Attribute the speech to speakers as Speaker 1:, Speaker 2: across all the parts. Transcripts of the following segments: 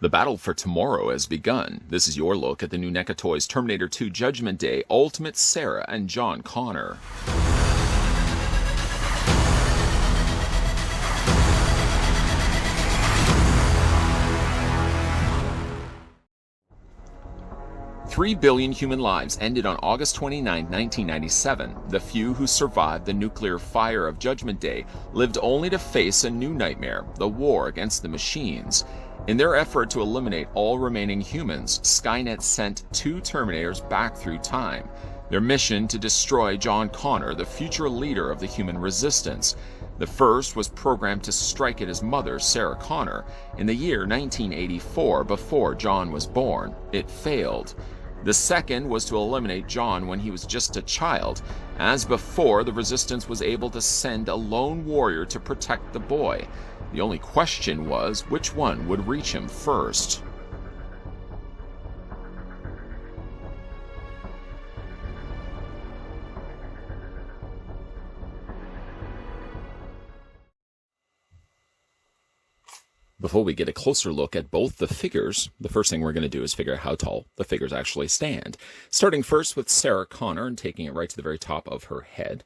Speaker 1: The battle for tomorrow has begun. This is your look at the new NECA Toys Terminator 2 Judgment Day Ultimate Sarah and John Connor. Three billion human lives ended on August 29, 1997. The few who survived the nuclear fire of Judgment Day lived only to face a new nightmare, the war against the machines. In their effort to eliminate all remaining humans, Skynet sent two Terminators back through time. Their mission to destroy John Connor, the future leader of the human resistance. The first was programmed to strike at his mother, Sarah Connor, in the year 1984, before John was born. It failed. The second was to eliminate John when he was just a child. As before, the resistance was able to send a lone warrior to protect the boy. The only question was, which one would reach him first? Before we get a closer look at both the figures, the first thing we're going to do is figure out how tall the figures actually stand. Starting first with Sarah Connor and taking it right to the very top of her head,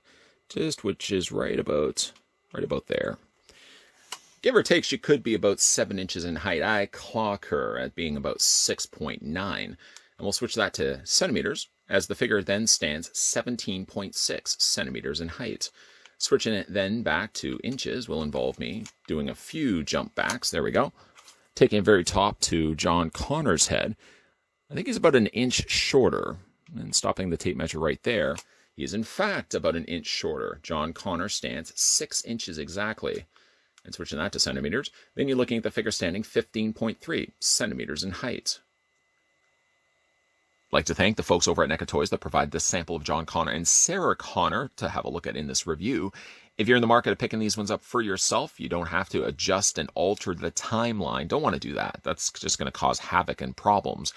Speaker 1: which is right about there. Give or take, she could be about 7 inches in height. I clock her at being about 6.9. And we'll switch that to centimeters, as the figure then stands 17.6 centimeters in height. Switching it then back to inches will involve me doing a few jump backs. There we go. Taking it very top to John Connor's head. I think he's about an inch shorter. And stopping the tape measure right there, he is in fact about an inch shorter. John Connor stands 6 inches exactly. And switching that to centimeters, then you're looking at the figure standing 15.3 centimeters in height. I'd like to thank the folks over at NECA Toys that provide this sample of John Connor and Sarah Connor to have a look at in this review. If you're in the market of picking these ones up for yourself, you don't have to adjust and alter the timeline. Don't want to do that. That's just going to cause havoc and problems.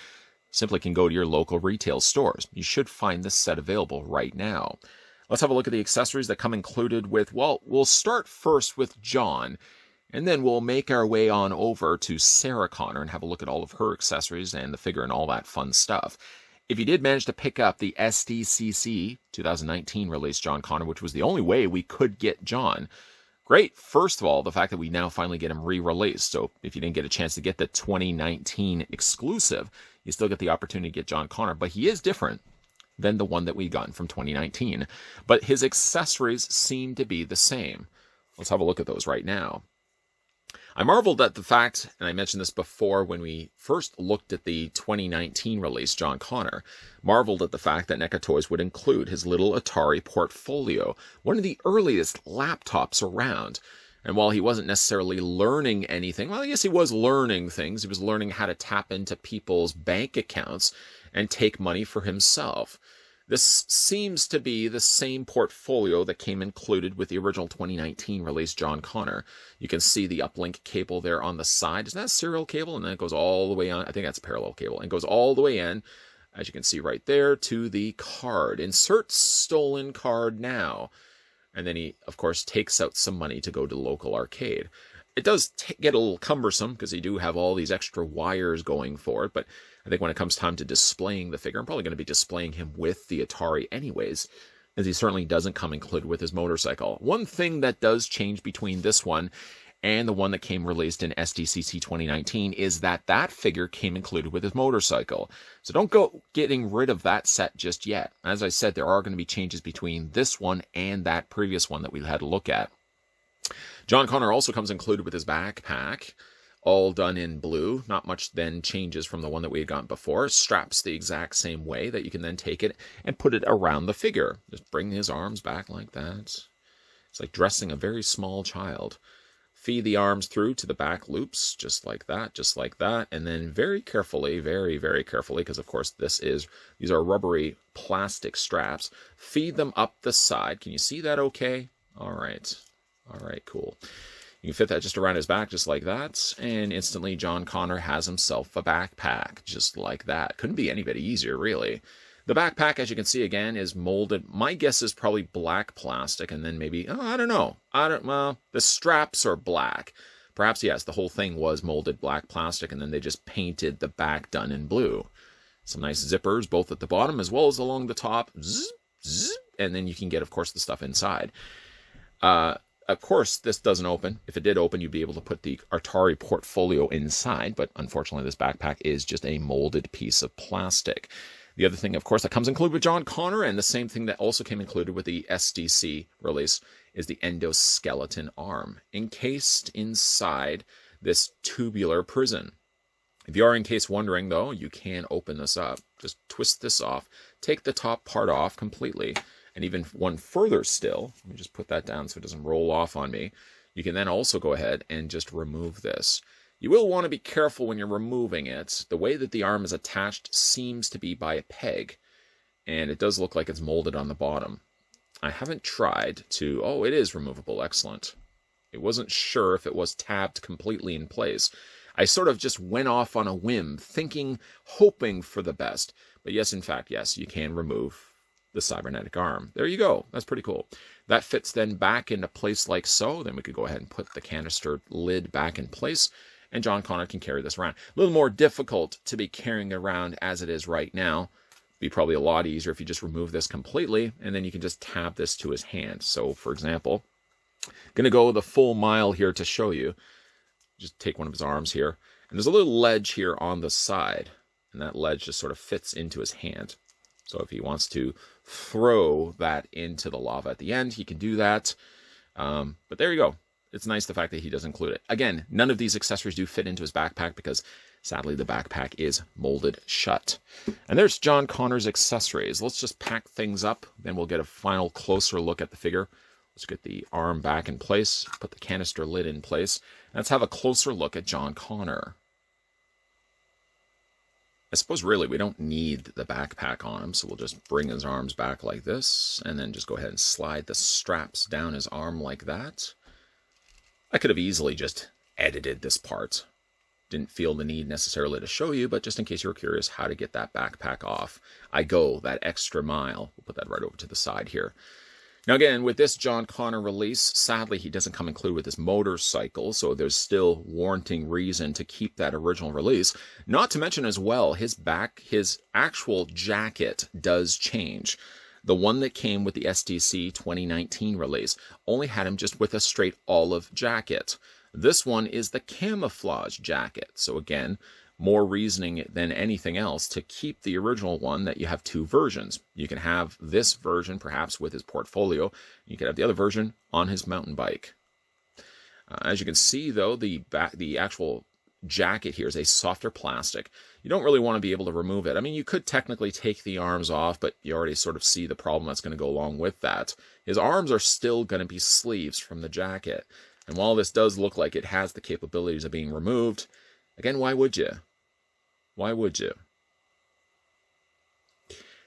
Speaker 1: Simply can go to your local retail stores. You should find this set available right now. Let's have a look at the accessories that come included with, well, we'll start first with John, and then we'll make our way on over to Sarah Connor and have a look at all of her accessories and the figure and all that fun stuff. If you did manage to pick up the SDCC 2019 release John Connor, which was the only way we could get John, great. First of all, the fact that we now finally get him re-released. So if you didn't get a chance to get the 2019 exclusive, you still get the opportunity to get John Connor, but he is different than the one that we got from 2019. But his accessories seem to be the same. Let's have a look at those right now. I marveled at the fact, and I mentioned this before when we first looked at the 2019 release, John Connor, marveled at the fact that NECA Toys would include his little Atari Portfolio, one of the earliest laptops around. And while he wasn't necessarily learning anything, well, I guess he was learning things. He was learning how to tap into people's bank accounts and take money for himself. This seems to be the same portfolio that came included with the original 2019 release John Connor. You can see the uplink cable there on the side. Isn't that a serial cable? And then it goes all the way on. I think that's a parallel cable. And goes all the way in, as you can see right there, to the card. Insert stolen card now. And then he, of course, takes out some money to go to the local arcade. It does get a little cumbersome because you do have all these extra wires going for it, but I think when it comes time to displaying the figure, I'm probably going to be displaying him with the Atari anyways, as he certainly doesn't come included with his motorcycle. One thing that does change between this one and the one that came released in SDCC 2019 is that that figure came included with his motorcycle. So don't go getting rid of that set just yet. As I said, there are going to be changes between this one and that previous one that we had a look at. John Connor also comes included with his backpack, all done in blue. Not much then changes from the one that we had gotten before. Straps the exact same way that you can then take it and put it around the figure. Just bring his arms back like that. It's like dressing a very small child. Feed the arms through to the back loops, just like that, and then very carefully, very, very carefully, because of course these are rubbery plastic straps, feed them up the side. Can you see that okay? All right, cool. You can fit that just around his back, just like that, and instantly John Connor has himself a backpack, just like that. Couldn't be any bit easier, really. The backpack, as you can see again, is molded. My guess is probably black plastic, and then maybe, I don't know. Well, the straps are black, Perhaps, yes, the whole thing was molded black plastic and then they just painted the back done in blue. Some nice zippers both at the bottom as well as along the top. Zzz, zzz, and then you can get, of course, the stuff inside. Of course, this doesn't open. If it did open, you'd be able to put the Atari portfolio inside, but unfortunately this backpack is just a molded piece of plastic. The other thing, of course, that comes included with John Connor, and the same thing that also came included with the SDC release, is the Endoskeleton Arm, encased inside this tubular prison. If you are in case wondering, though, you can open this up. Just twist this off, take the top part off completely, and even one further still, let me just put that down so it doesn't roll off on me. You can then also go ahead and just remove this. You will want to be careful when you're removing it. The way that the arm is attached seems to be by a peg, and it does look like it's molded on the bottom. I haven't tried to... Oh, it is removable. Excellent. It wasn't sure if it was tabbed completely in place. I sort of just went off on a whim, thinking, hoping for the best. But yes, in fact, yes, you can remove the cybernetic arm. There you go. That's pretty cool. That fits then back into place like so. Then we could go ahead and put the canister lid back in place, and John Connor can carry this around. A little more difficult to be carrying around as it is right now. Be probably a lot easier if you just remove this completely, and then you can just tab this to his hand. So, for example, I'm going to go the full mile here to show you. Just take one of his arms here, and there's a little ledge here on the side, and that ledge just sort of fits into his hand. So if he wants to throw that into the lava at the end, he can do that. But there you go. It's nice the fact that he does include it. Again, none of these accessories do fit into his backpack because, sadly, the backpack is molded shut. And there's John Connor's accessories. Let's just pack things up, then we'll get a final closer look at the figure. Let's get the arm back in place, put the canister lid in place. Let's have a closer look at John Connor. I suppose really we don't need the backpack on him, so we'll just bring his arms back like this, and then just go ahead and slide the straps down his arm like that. I could have easily just edited this part. Didn't feel the need necessarily to show you, but just in case you were curious how to get that backpack off, I go that extra mile. We'll put that right over to the side here. Now again, with this John Connor release, sadly he doesn't come included with his motorcycle, so there's still warranting reason to keep that original release. Not to mention as well, his actual jacket does change. The one that came with the SDC 2019 release only had him just with a straight olive jacket. This one is the camouflage jacket, so again, more reasoning than anything else to keep the original one that you have two versions. You can have this version perhaps with his portfolio. You can have the other version on his mountain bike. As you can see though, the actual jacket here is a softer plastic. You don't really want to be able to remove it. I mean, you could technically take the arms off, but you already sort of see the problem that's going to go along with that. His arms are still going to be sleeves from the jacket. And while this does look like it has the capabilities of being removed, again, why would you? Why would you?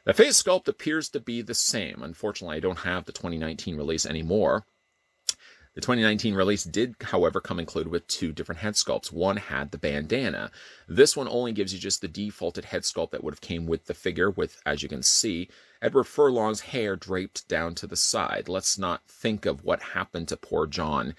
Speaker 1: The face sculpt appears to be the same. Unfortunately, I don't have the 2019 release anymore. The 2019 release did, however, come included with two different head sculpts. One had the bandana. This one only gives you just the defaulted head sculpt that would have came with the figure with, as you can see, Edward Furlong's hair draped down to the side. Let's not think of what happened to poor John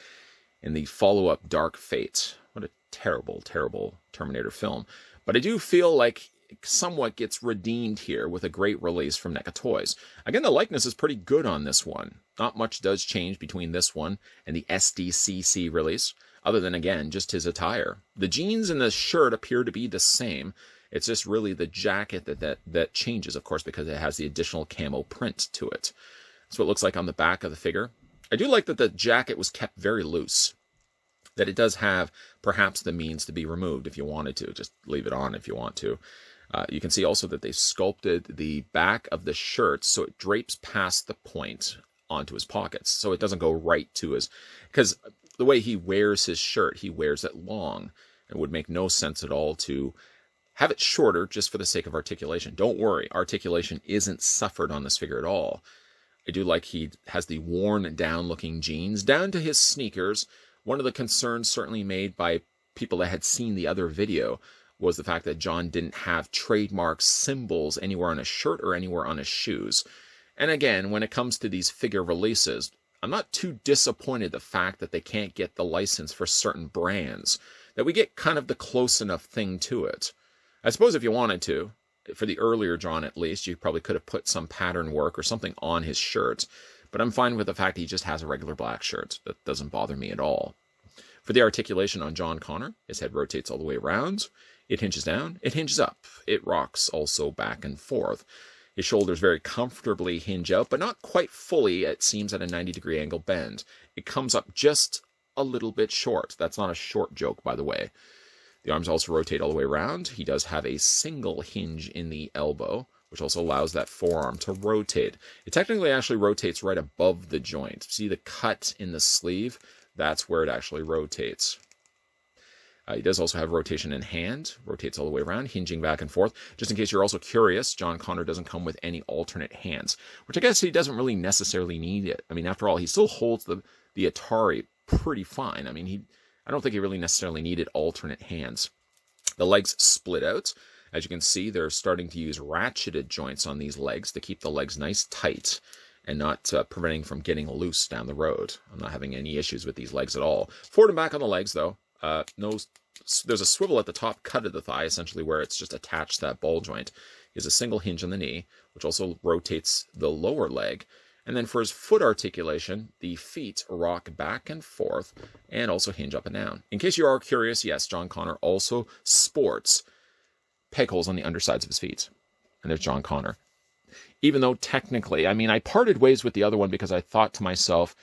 Speaker 1: in the follow-up Dark Fate. What a terrible, terrible Terminator film. But I do feel like it somewhat gets redeemed here with a great release from NECA Toys. Again, the likeness is pretty good on this one. Not much does change between this one and the SDCC release, other than, again, just his attire. The jeans and the shirt appear to be the same. It's just really the jacket that changes, of course, because it has the additional camo print to it. That's what it looks like on the back of the figure. I do like that the jacket was kept very loose. That it does have perhaps the means to be removed if you wanted to. Just leave it on if you want to. You can see also that they sculpted the back of the shirt so it drapes past the point onto his pockets. So it doesn't go right to his... Because the way he wears his shirt, he wears it long. It would make no sense at all to have it shorter just for the sake of articulation. Don't worry, articulation isn't suffered on this figure at all. I do like he has the worn down looking jeans down to his sneakers. One of the concerns certainly made by people that had seen the other video was the fact that John didn't have trademark symbols anywhere on his shirt or anywhere on his shoes. And again, when it comes to these figure releases, I'm not too disappointed the fact that they can't get the license for certain brands, that we get kind of the close enough thing to it. I suppose if you wanted to, for the earlier John at least, you probably could have put some pattern work or something on his shirt, but I'm fine with the fact he just has a regular black shirt. That doesn't bother me at all. For the articulation on John Connor, his head rotates all the way around, it hinges down, it hinges up, it rocks also back and forth. His shoulders very comfortably hinge out, but not quite fully, it seems, at a 90-degree angle bend. It comes up just a little bit short. That's not a short joke, by the way. The arms also rotate all the way around. He does have a single hinge in the elbow, which also allows that forearm to rotate. It technically actually rotates right above the joint. See the cut in the sleeve? That's where it actually rotates. He does also have rotation in hand, rotates all the way around, hinging back and forth. Just in case you're also curious, John Connor doesn't come with any alternate hands, which I guess he doesn't really necessarily need it. I mean, after all, he still holds the Atari pretty fine. I mean, I don't think he really necessarily needed alternate hands. The legs split out. As you can see, they're starting to use ratcheted joints on these legs to keep the legs nice tight and not preventing from getting loose down the road. I'm not having any issues with these legs at all. Forward and back on the legs, though. There's a swivel at the top cut of the thigh, essentially where it's just attached to that ball joint. There's a single hinge on the knee, which also rotates the lower leg. And then for his foot articulation, the feet rock back and forth and also hinge up and down. In case you are curious, yes, John Connor also sports peg holes on the undersides of his feet. And there's John Connor. Even though technically, I mean, I parted ways with the other one because I thought to myself,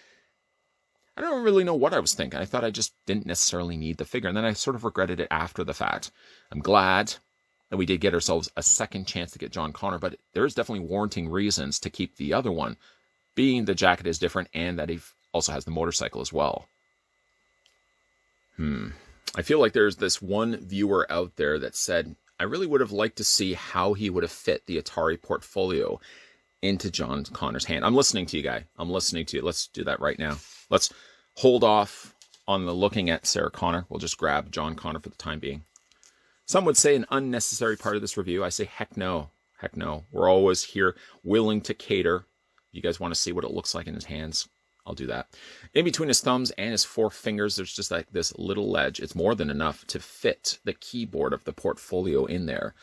Speaker 1: I don't really know what I was thinking. I thought I just didn't necessarily need the figure. And then I sort of regretted it after the fact. I'm glad that we did get ourselves a second chance to get John Connor, but there's definitely warranting reasons to keep the other one, being the jacket is different and that he also has the motorcycle as well. I feel like there's this one viewer out there that said, I really would have liked to see how he would have fit the Atari portfolio into John Connor's hand. I'm listening to you, guy. I'm listening to you. Let's do that right now. Let's hold off on the looking at Sarah Connor. We'll just grab John Connor for the time being. Some would say an unnecessary part of this review. I say, heck no. Heck no. We're always here willing to cater. You guys want to see what it looks like in his hands? I'll do that. In between his thumbs and his four fingers, there's just like this little ledge. It's more than enough to fit the keyboard of the portfolio in there.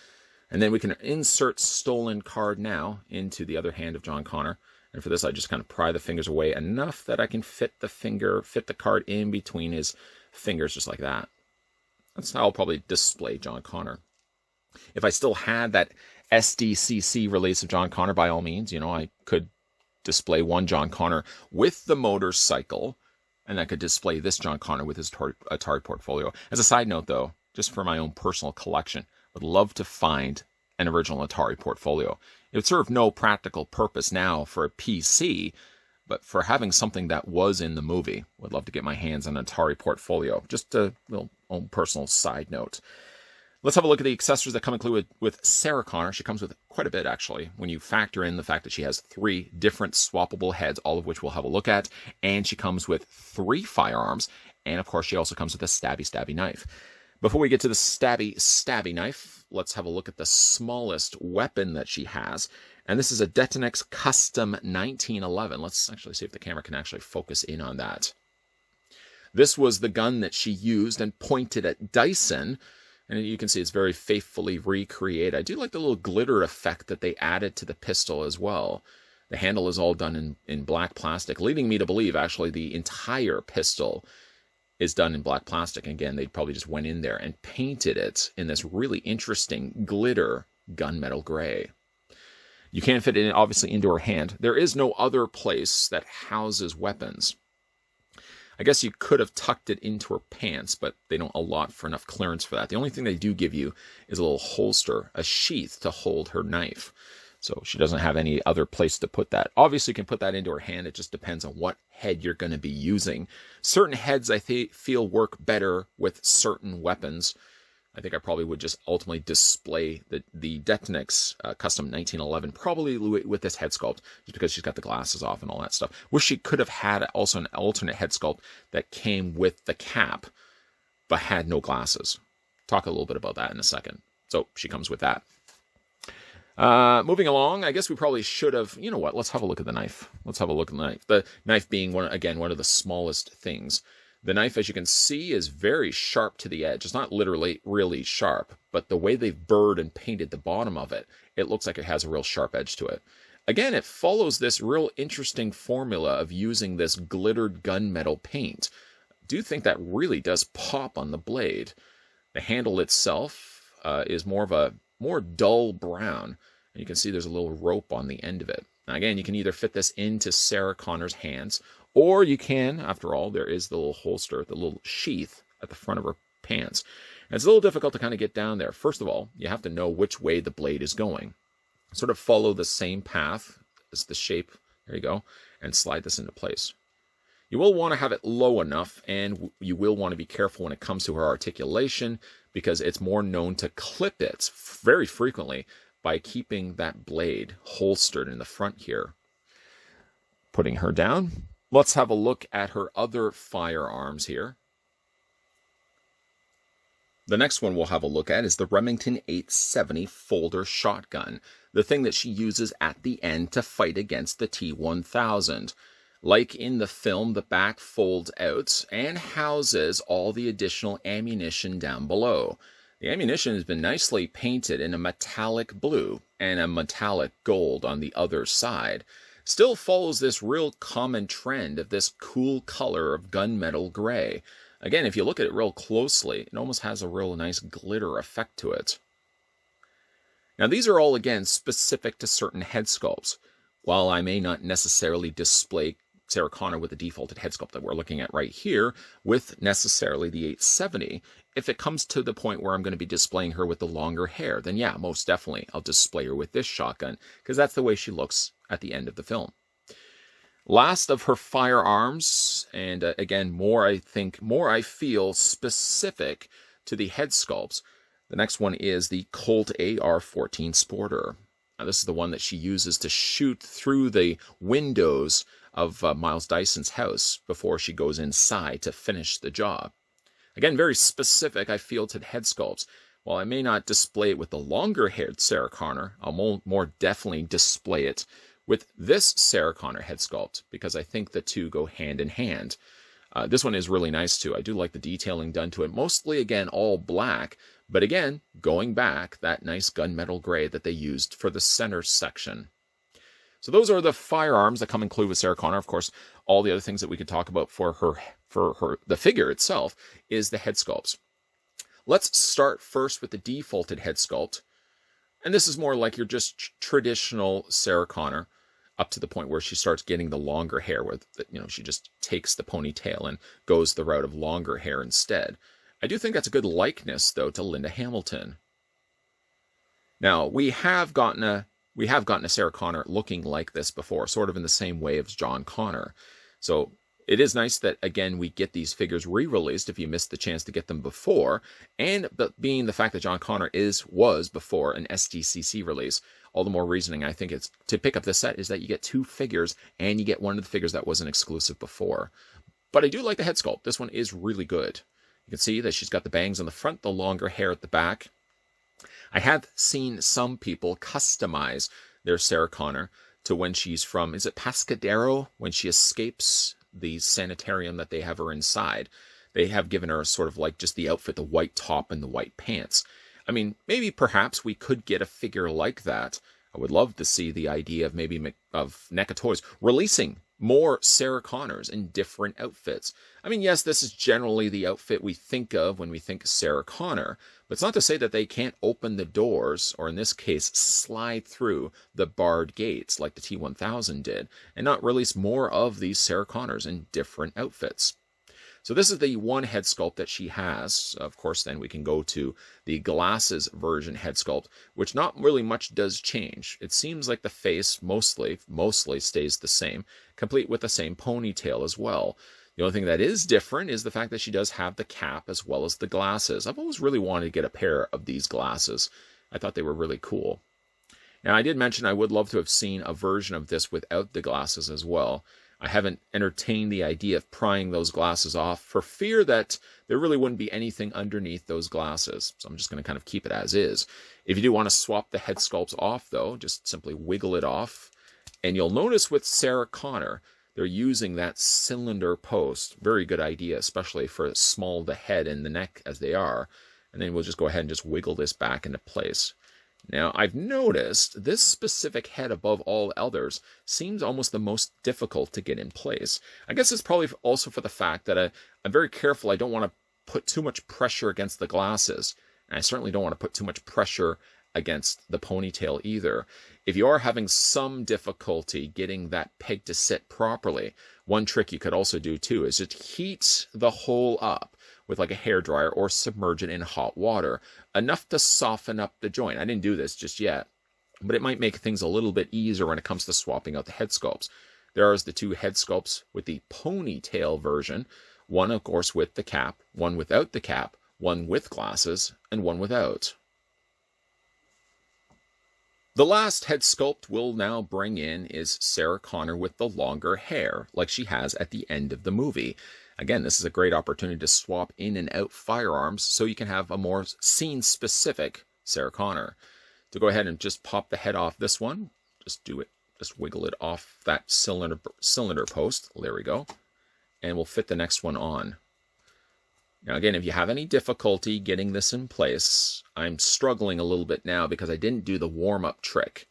Speaker 1: And then we can insert stolen card now into the other hand of John Connor. And for this, I just kind of pry the fingers away enough that I can fit the card in between his fingers just like that. That's how I'll probably display John Connor. If I still had that SDCC release of John Connor, by all means, I could display one John Connor with the motorcycle, and I could display this John Connor with his Atari portfolio. As a side note, though, just for my own personal collection, would love to find an original Atari portfolio. It would serve no practical purpose now for a PC, but for having something that was in the movie, would love to get my hands on an Atari portfolio. Just a little own personal side note. Let's have a look at the accessories that come included with Sarah Connor. She comes with quite a bit, actually, when you factor in the fact that she has 3 different swappable heads, all of which we'll have a look at. And she comes with 3 firearms. And, of course, she also comes with a stabby knife. Before we get to the stabby knife, let's have a look at the smallest weapon that she has. And this is a Detonex Custom 1911. Let's actually see if the camera can actually focus in on that. This was the gun that she used and pointed at Dyson. And you can see it's very faithfully recreated. I do like the little glitter effect that they added to the pistol as well. The handle is all done in black plastic, leading me to believe, actually, the entire pistol is done in black plastic. Again, they probably just went in there and painted it in this really interesting glitter gunmetal gray. You can fit it, obviously, into her hand. There is no other place that houses weapons. I guess you could have tucked it into her pants, but they don't allot for enough clearance for that. The only thing they do give you is a little holster, a sheath to hold her knife. So she doesn't have any other place to put that. Obviously, you can put that into her hand. It just depends on what head you're going to be using. Certain heads, I feel, work better with certain weapons. I think I probably would just ultimately display the Detonex Custom 1911, probably with this head sculpt, just because she's got the glasses off and all that stuff. Wish she could have had also an alternate head sculpt that came with the cap, but had no glasses. Talk a little bit about that in a second. So she comes with that. Moving along, I guess we probably should have, you know what, let's have a look at the knife. Let's have a look at the knife. The knife being, one of the smallest things. The knife, as you can see, is very sharp to the edge. It's not literally really sharp, but the way they've burred and painted the bottom of it, it looks like it has a real sharp edge to it. Again, it follows this real interesting formula of using this glittered gunmetal paint. I do think that really does pop on the blade. The handle itself is more dull brown. And you can see there's a little rope on the end of it. Now again, you can either fit this into Sarah Connor's hands, or you can, after all, there is the little holster, the little sheath at the front of her pants. And it's a little difficult to kind of get down there. First of all, you have to know which way the blade is going. Sort of follow the same path as the shape, there you go, and slide this into place. You will want to have it low enough, and you will want to be careful when it comes to her articulation, because it's more known to clip it very frequently by keeping that blade holstered in the front here. Putting her down, let's have a look at her other firearms here. The next one we'll have a look at is the Remington 870 folder shotgun, the thing that she uses at the end to fight against the T-1000. Like in the film, the back folds out and houses all the additional ammunition down below. The ammunition has been nicely painted in a metallic blue and a metallic gold on the other side. Still follows this real common trend of this cool color of gunmetal gray. Again, if you look at it real closely, it almost has a real nice glitter effect to it. Now these are all, again, specific to certain head sculpts. While I may not necessarily display Sarah Connor with the defaulted head sculpt that we're looking at right here with necessarily the 870, if it comes to the point where I'm going to be displaying her with the longer hair, then yeah, most definitely I'll display her with this shotgun, because that's the way she looks at the end of the film. Last of her firearms, and again, more I feel specific to the head sculpts. The next one is the Colt AR-14 Sporter. Now, this is the one that she uses to shoot through the windows of Miles Dyson's house before she goes inside to finish the job. Again, very specific, I feel, to the head sculpts. While I may not display it with the longer-haired Sarah Connor, I'll more definitely display it with this Sarah Connor head sculpt, because I think the two go hand in hand. This one is really nice too. I do like the detailing done to it. Mostly, again, all black, but again, going back, that nice gunmetal gray that they used for the center section. So those are the firearms that come included with Sarah Connor. Of course, all the other things that we could talk about for her, the figure itself, is the head sculpts. Let's start first with the defaulted head sculpt. And this is more like your just traditional Sarah Connor, up to the point where she starts getting the longer hair, where she just takes the ponytail and goes the route of longer hair instead. I do think that's a good likeness, though, to Linda Hamilton. Now, we have gotten a Sarah Connor looking like this before, sort of in the same way as John Connor. So it is nice that, again, we get these figures re-released if you missed the chance to get them before, and being the fact that John Connor was before an SDCC release, all the more reasoning I think it's to pick up this set is that you get two figures, and you get one of the figures that wasn't exclusive before. But I do like the head sculpt. This one is really good. You can see that she's got the bangs on the front, the longer hair at the back. I have seen some people customize their Sarah Connor to when she's from, is it Pescadero? When she escapes the sanitarium that they have her inside. They have given her sort of like just the outfit, the white top and the white pants. I mean, maybe perhaps we could get a figure like that. I would love to see the idea of maybe of NECA Toys releasing more Sarah Connors in different outfits. I mean, yes, this is generally the outfit we think of when we think Sarah Connor, but it's not to say that they can't open the doors, or in this case, slide through the barred gates like the T-1000 did, and not release more of these Sarah Connors in different outfits. So this is the one head sculpt that she has. Of course, then we can go to the glasses version head sculpt, which not really much does change. It seems like the face mostly stays the same, complete with the same ponytail as well. The only thing that is different is the fact that she does have the cap as well as the glasses. I've always really wanted to get a pair of these glasses. I thought they were really cool. Now, I did mention I would love to have seen a version of this without the glasses as well. I haven't entertained the idea of prying those glasses off for fear that there really wouldn't be anything underneath those glasses. So I'm just going to kind of keep it as is. If you do want to swap the head sculpts off, though, just simply wiggle it off. And you'll notice with Sarah Connor, they're using that cylinder post. Very good idea, especially for small the head and the neck as they are. And then we'll just go ahead and just wiggle this back into place. Now, I've noticed this specific head above all others seems almost the most difficult to get in place. I guess it's probably also for the fact that I'm very careful. I don't want to put too much pressure against the glasses. And I certainly don't want to put too much pressure against the ponytail either. If you are having some difficulty getting that peg to sit properly, one trick you could also do too is just heat the hole up with like a hairdryer or submerge it in hot water, enough to soften up the joint. I didn't do this just yet, but it might make things a little bit easier when it comes to swapping out the head sculpts. There are the two head sculpts with the ponytail version, one of course with the cap, one without the cap, one with glasses, and one without. The last head sculpt we'll now bring in is Sarah Connor with the longer hair, like she has at the end of the movie. Again, this is a great opportunity to swap in and out firearms so you can have a more scene-specific Sarah Connor. To go ahead and just pop the head off this one, just do it, just wiggle it off that cylinder post. There we go. And we'll fit the next one on. Now again, if you have any difficulty getting this in place, I'm struggling a little bit now because I didn't do the warm-up trick.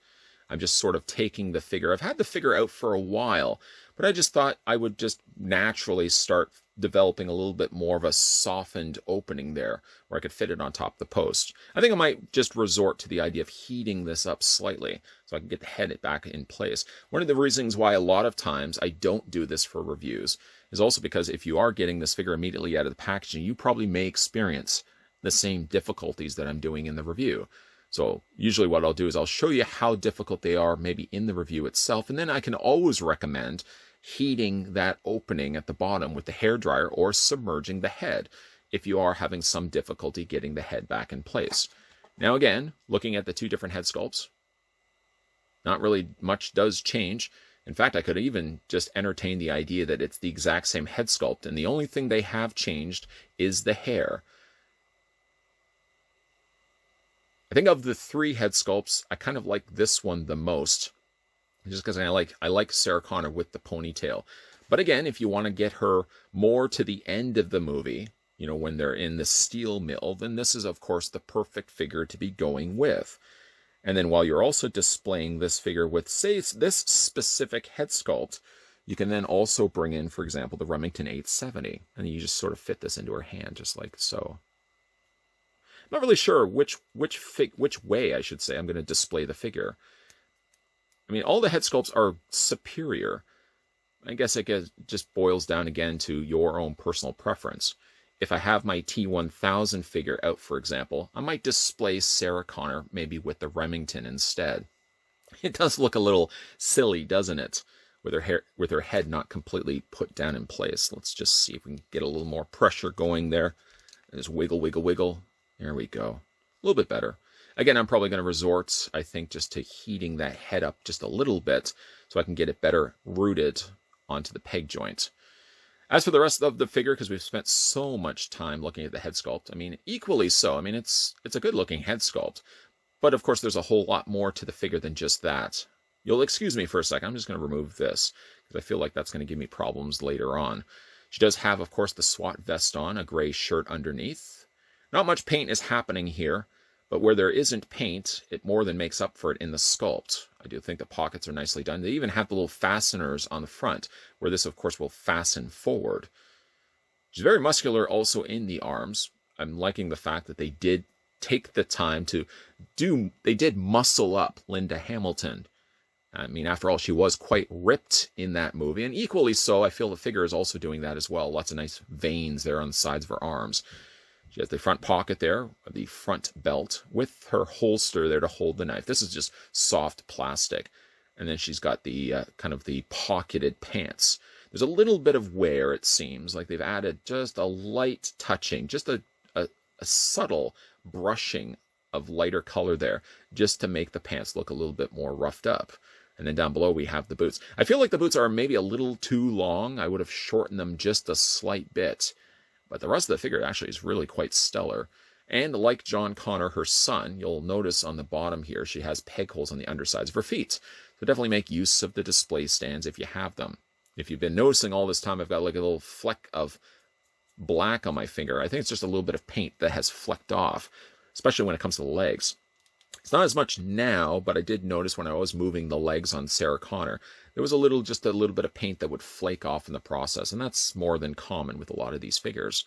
Speaker 1: I'm just sort of taking the figure. I've had the figure out for a while, but I just thought I would just naturally start developing a little bit more of a softened opening there where I could fit it on top of the post. I think I might just resort to the idea of heating this up slightly so I can get the head back in place. One of the reasons why a lot of times I don't do this for reviews is also because if you are getting this figure immediately out of the packaging, you probably may experience the same difficulties that I'm doing in the review. So usually what I'll do is I'll show you how difficult they are maybe in the review itself, and then I can always recommend heating that opening at the bottom with the hairdryer or submerging the head if you are having some difficulty getting the head back in place. Now again, looking at the two different head sculpts, not really much does change. In fact, I could even just entertain the idea that it's the exact same head sculpt, and the only thing they have changed is the hair. I think of the three head sculpts, I kind of like this one the most, just because I like Sarah Connor with the ponytail. But again, if you want to get her more to the end of the movie, you know, when they're in the steel mill, then this is, of course, the perfect figure to be going with. And then while you're also displaying this figure with, say, this specific head sculpt, you can then also bring in, for example, the Remington 870. And you just sort of fit this into her hand, just like so. I'm not really sure which way, I should say, I'm going to display the figure. I mean, all the head sculpts are superior. I guess it just boils down again to your own personal preference. If I have my T1000 figure out, for example, I might display Sarah Connor maybe with the Remington instead. It does look a little silly, doesn't it? With her head not completely put down in place. Let's just see if we can get a little more pressure going there. Just wiggle, wiggle, wiggle. There we go. A little bit better. Again, I'm probably going to resort, I think, just to heating that head up just a little bit so I can get it better rooted onto the peg joint. As for the rest of the figure, because we've spent so much time looking at the head sculpt, I mean, equally so. I mean, it's a good-looking head sculpt. But, of course, there's a whole lot more to the figure than just that. You'll excuse me for a second. I'm just going to remove this because I feel like that's going to give me problems later on. She does have, of course, the SWAT vest on, a gray shirt underneath. Not much paint is happening here, but where there isn't paint, it more than makes up for it in the sculpt. I do think the pockets are nicely done. They even have the little fasteners on the front, where this, of course, will fasten forward. She's very muscular also in the arms. I'm liking the fact that they did take the time to they did muscle up Linda Hamilton. I mean, after all, she was quite ripped in that movie, and equally so, I feel the figure is also doing that as well. Lots of nice veins there on the sides of her arms. She has the front pocket there, the front belt, with her holster there to hold the knife. This is just soft plastic. And then she's got the kind of the pocketed pants. There's a little bit of wear, it seems, like they've added just a light touching, just a subtle brushing of lighter color there, just to make the pants look a little bit more roughed up. And then down below we have the boots. I feel like the boots are maybe a little too long. I would have shortened them just a slight bit. But the rest of the figure actually is really quite stellar. And like John Connor, her son, you'll notice on the bottom here, she has peg holes on the undersides of her feet. So definitely make use of the display stands if you have them. If you've been noticing all this time, I've got like a little fleck of black on my finger. I think it's just a little bit of paint that has flecked off, especially when it comes to the legs. It's not as much now, but I did notice when I was moving the legs on Sarah Connor, there was just a little bit of paint that would flake off in the process, and that's more than common with a lot of these figures.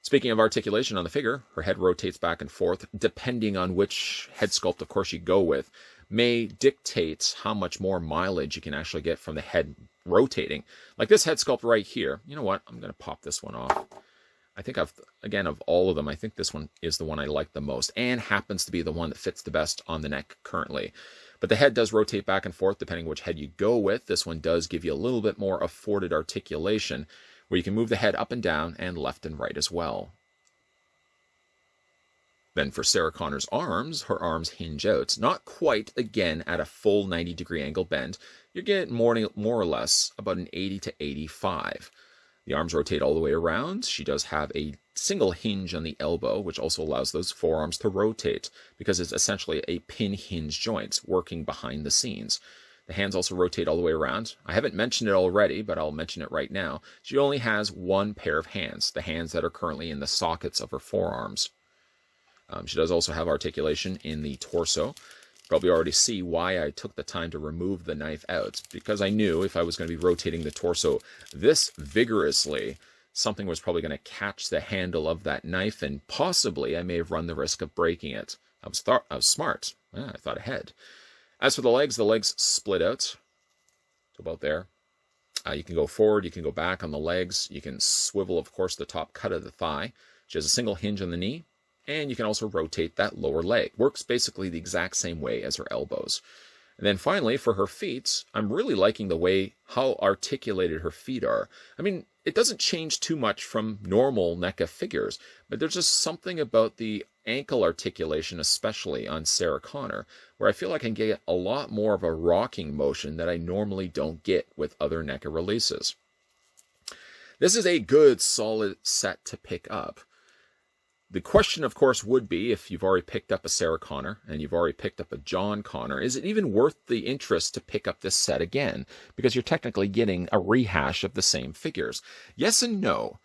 Speaker 1: Speaking of articulation on the figure, her head rotates back and forth, depending on which head sculpt, of course, you go with, may dictate how much more mileage you can actually get from the head rotating. Like this head sculpt right here. You know what? I'm going to pop this one off. I think of all of them, I think this one is the one I like the most and happens to be the one that fits the best on the neck currently. But the head does rotate back and forth depending which head you go with. This one does give you a little bit more afforded articulation where you can move the head up and down and left and right as well. Then for Sarah Connor's arms, her arms hinge out. Not quite, again, at a full 90-degree angle bend. You're getting more or less about an 80 to 85. The arms rotate all the way around. She does have a single hinge on the elbow, which also allows those forearms to rotate because it's essentially a pin hinge joint working behind the scenes. The hands also rotate all the way around. I haven't mentioned it already, but I'll mention it right now. She only has one pair of hands, the hands that are currently in the sockets of her forearms. She does also have articulation in the torso. Probably already see why I took the time to remove the knife out, because I knew if I was going to be rotating the torso this vigorously, something was probably going to catch the handle of that knife, and possibly I may have run the risk of breaking it. I was smart. I thought ahead. As for the legs split out to about there. You can go forward, you can go back on the legs, you can swivel, of course, the top cut of the thigh. She has a single hinge on the knee. And you can also rotate that lower leg. Works basically the exact same way as her elbows. And then finally, for her feet, I'm really liking the way how articulated her feet are. I mean, it doesn't change too much from normal NECA figures, but there's just something about the ankle articulation, especially on Sarah Connor, where I feel like I can get a lot more of a rocking motion that I normally don't get with other NECA releases. This is a good, solid set to pick up. The question, of course, would be, if you've already picked up a Sarah Connor and you've already picked up a John Connor, is it even worth the interest to pick up this set again? Because you're technically getting a rehash of the same figures. Yes and no.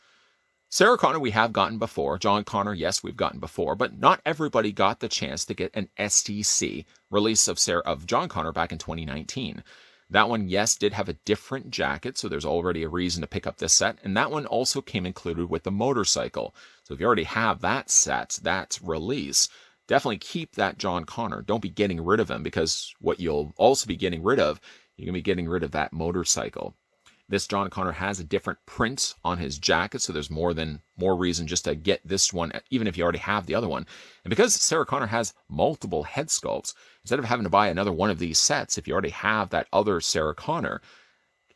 Speaker 1: Sarah Connor we have gotten before. John Connor, yes, we've gotten before. But not everybody got the chance to get an STC release of John Connor back in 2019. That one, yes, did have a different jacket, so there's already a reason to pick up this set. And that one also came included with the motorcycle. So if you already have that set, that release, definitely keep that John Connor. Don't be getting rid of him, because what you'll also be getting rid of, you're going to be getting rid of that motorcycle. This John Connor has a different print on his jacket, so there's more reason just to get this one, even if you already have the other one. And because Sarah Connor has multiple head sculpts, instead of having to buy another one of these sets, if you already have that other Sarah Connor,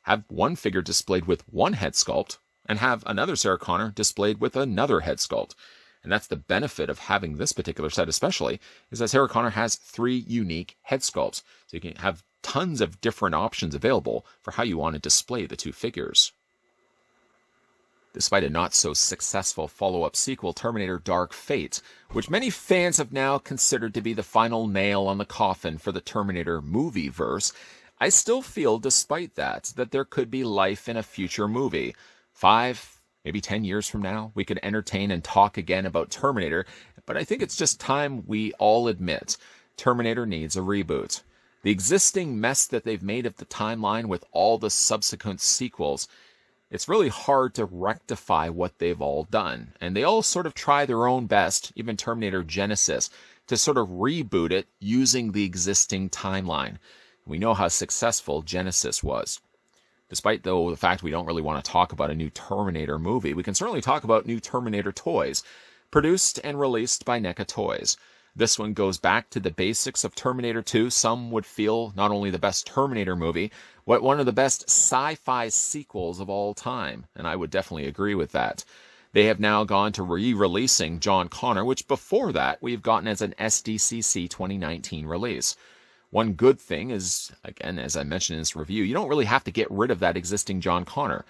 Speaker 1: have one figure displayed with one head sculpt, and have another Sarah Connor displayed with another head sculpt. And that's the benefit of having this particular set especially, is that Sarah Connor has 3 unique head sculpts. So you can have tons of different options available for how you want to display the 2 figures. Despite a not-so-successful follow-up sequel, Terminator Dark Fate, which many fans have now considered to be the final nail on the coffin for the Terminator movie-verse, I still feel, despite that there could be life in a future movie. 5, maybe 10 years from now, we could entertain and talk again about Terminator, but I think it's just time we all admit Terminator needs a reboot. The existing mess that they've made of the timeline with all the subsequent sequels, it's really hard to rectify what they've all done. And they all sort of try their own best, even Terminator Genesis, to sort of reboot it using the existing timeline. We know how successful Genesis was. Despite, though, the fact we don't really want to talk about a new Terminator movie, we can certainly talk about new Terminator toys, produced and released by NECA Toys. This one goes back to the basics of Terminator 2. Some would feel not only the best Terminator movie, but one of the best sci-fi sequels of all time, and I would definitely agree with that. They have now gone to re-releasing John Connor, which before that we've gotten as an SDCC 2019 release. One good thing is, again, as I mentioned in this review, you don't really have to get rid of that existing John Connor.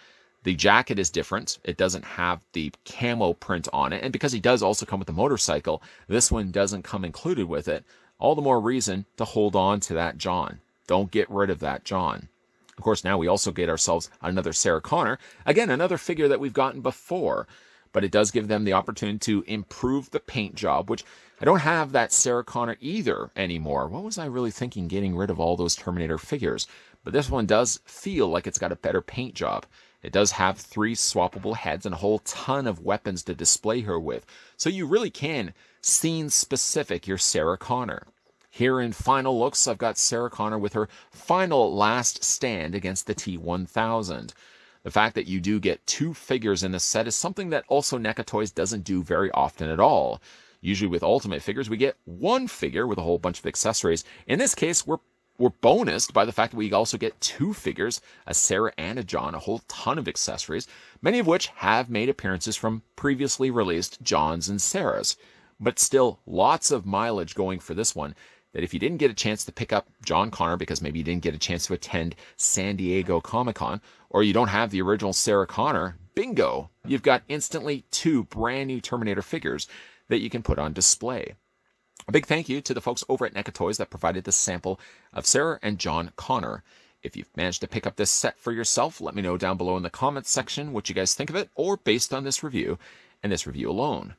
Speaker 1: The jacket is different. It doesn't have the camo print on it. And because he does also come with a motorcycle, this one doesn't come included with it. All the more reason to hold on to that John. Don't get rid of that John. Of course, now we also get ourselves another Sarah Connor. Again, another figure that we've gotten before. But it does give them the opportunity to improve the paint job, which I don't have that Sarah Connor either anymore. What was I really thinking getting rid of all those Terminator figures? But this one does feel like it's got a better paint job. It does have 3 swappable heads and a whole ton of weapons to display her with. So you really can scene-specific your Sarah Connor. Here in final looks, I've got Sarah Connor with her final last stand against the T-1000. The fact that you do get 2 figures in this set is something that also NECA Toys doesn't do very often at all. Usually with Ultimate figures, we get 1 figure with a whole bunch of accessories. In this case, we're bonused by the fact that we also get 2 figures, a Sarah and a John, a whole ton of accessories, many of which have made appearances from previously released Johns and Sarahs. But still, lots of mileage going for this one, that if you didn't get a chance to pick up John Connor because maybe you didn't get a chance to attend San Diego Comic-Con, or you don't have the original Sarah Connor, bingo! You've got instantly 2 brand new Terminator figures that you can put on display. A big thank you to the folks over at NECA Toys that provided this sample of Sarah and John Connor. If you've managed to pick up this set for yourself, let me know down below in the comments section what you guys think of it, or based on this review, and this review alone.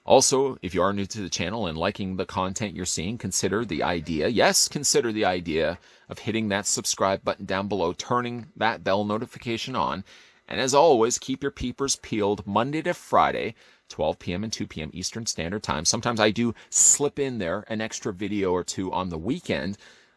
Speaker 1: Also, if you are new to the channel and liking the content you're seeing, consider the idea of hitting that subscribe button down below, turning that bell notification on, and as always, keep your peepers peeled Monday to Friday, 12 p.m. and 2 p.m. Eastern Standard Time. Sometimes I do slip in there an extra video or 2 on the weekend,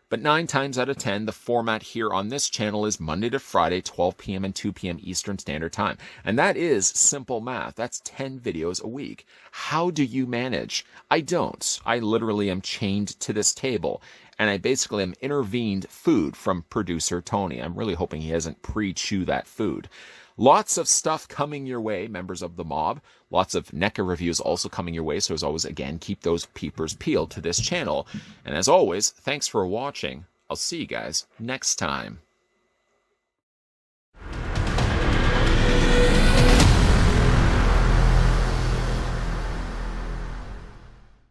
Speaker 1: but 9 times out of 10, the format here on this channel is Monday to Friday, 12 p.m. and 2 p.m. Eastern Standard Time. And that is simple math. That's 10 videos a week. How do you manage? I don't. I literally am chained to this table, and I basically am intervened food from producer Tony. I'm really hoping he hasn't pre-chewed that food. Lots of stuff coming your way, members of the mob. Lots of NECA reviews also coming your way. So as always, again, keep those peepers peeled to this channel. And as always, thanks for watching. I'll see you guys next time.